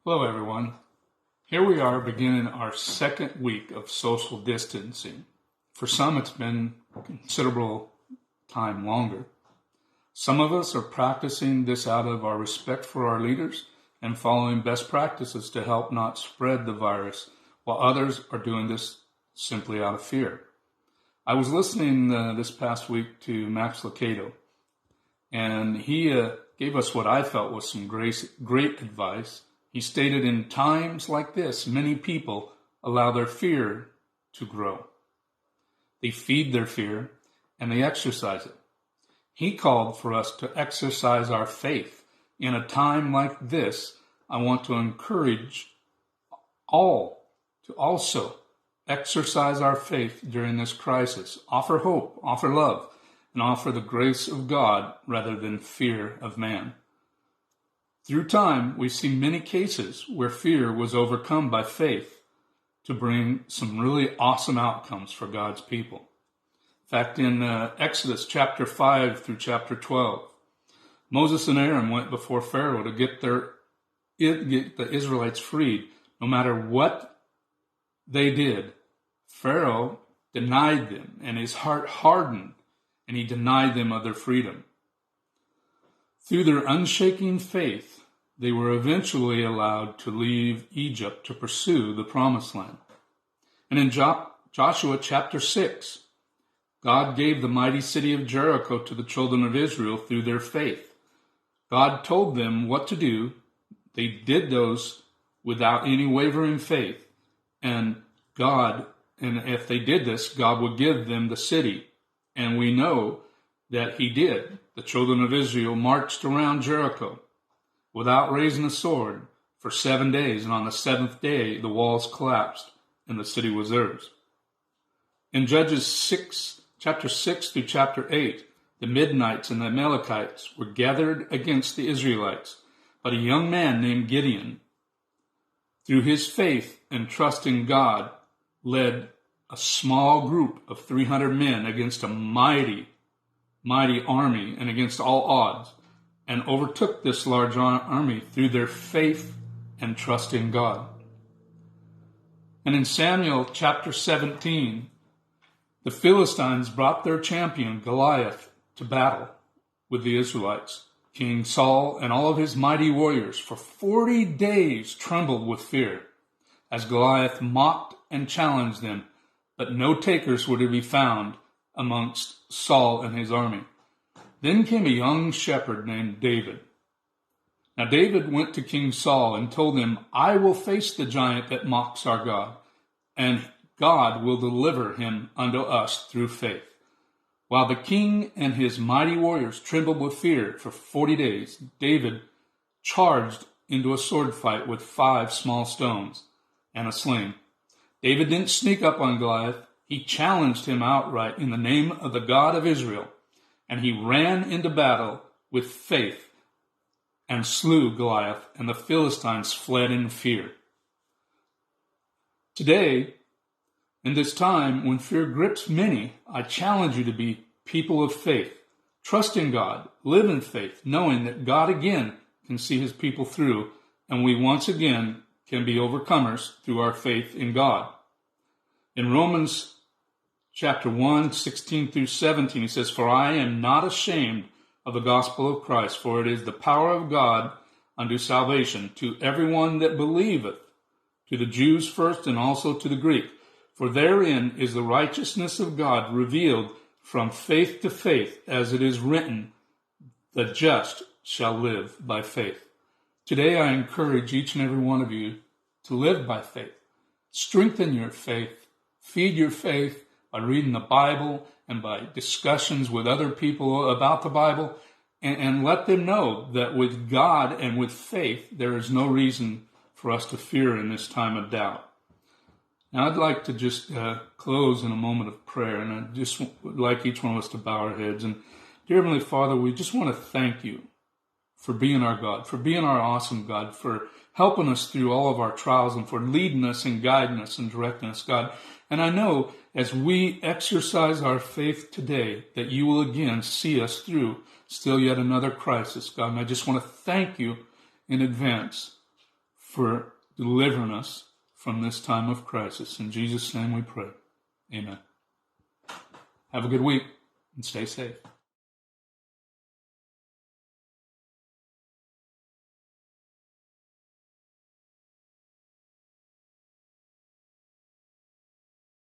Hello, everyone. Here we are beginning our second week of social distancing. For some, it's been considerable time longer. Some of us are practicing this out of our respect for our leaders and following best practices to help not spread the virus, while others are doing this simply out of fear. I was listening this past week to Max Lucado, and he gave us what I felt was some great advice. He stated, in times like this, many people allow their fear to grow. They feed their fear and they exercise it. He called for us to exercise our faith. In a time like this, I want to encourage all to also exercise our faith during this crisis. Offer hope, offer love, and offer the grace of God rather than fear of man. Through time, we see many cases where fear was overcome by faith to bring some really awesome outcomes for God's people. In fact, in Exodus chapter 5 through chapter 12, Moses and Aaron went before Pharaoh to get the Israelites freed. No matter what they did, Pharaoh denied them, and his heart hardened, and he denied them of their freedom. Through their unshaking faith, they were eventually allowed to leave Egypt to pursue the Promised Land. And in Joshua chapter 6, God gave the mighty city of Jericho to the children of Israel through their faith. God told them what to do. They did those without any wavering faith. And if they did this, God would give them the city. And we know that he did. The children of Israel marched around Jericho without raising a sword for 7 days, and on the seventh day the walls collapsed and the city was theirs. In Judges chapter 6 through chapter 8, the Midianites and the Amalekites were gathered against the Israelites, but a young man named Gideon, through his faith and trust in God, led a small group of 300 men against a mighty army and against all odds, and overtook this large army through their faith and trust in God. And in Samuel chapter 17, the Philistines brought their champion Goliath to battle with the Israelites. King Saul and all of his mighty warriors for 40 days trembled with fear as Goliath mocked and challenged them, but no takers were to be found amongst Saul and his army. Then came a young shepherd named David. Now David went to King Saul and told him, I will face the giant that mocks our God, and God will deliver him unto us through faith. While the king and his mighty warriors trembled with fear for 40 days, David charged into a sword fight with 5 small stones and a sling. David didn't sneak up on Goliath. He challenged him outright in the name of the God of Israel, and he ran into battle with faith and slew Goliath, and the Philistines fled in fear. Today, in this time when fear grips many, I challenge you to be people of faith. Trust in God, live in faith, knowing that God again can see his people through, and we once again can be overcomers through our faith in God. In Romans chapter 1, 16 through 17, he says, For I am not ashamed of the gospel of Christ, for it is the power of God unto salvation to everyone that believeth, to the Jews first and also to the Greek. For therein is the righteousness of God revealed from faith to faith, as it is written, the just shall live by faith. Today I encourage each and every one of you to live by faith. Strengthen your faith. Feed your faith by reading the Bible and by discussions with other people about the Bible, and let them know that with God and with faith, there is no reason for us to fear in this time of doubt. Now, I'd like to just close in a moment of prayer, and I just would like each one of us to bow our heads. And dear Heavenly Father, we just want to thank you for being our God, for being our awesome God, for helping us through all of our trials, and for leading us and guiding us and directing us, God. And I know as we exercise our faith today that you will again see us through still yet another crisis, God. And I just want to thank you in advance for delivering us from this time of crisis. In Jesus' name we pray. Amen. Have a good week and stay safe.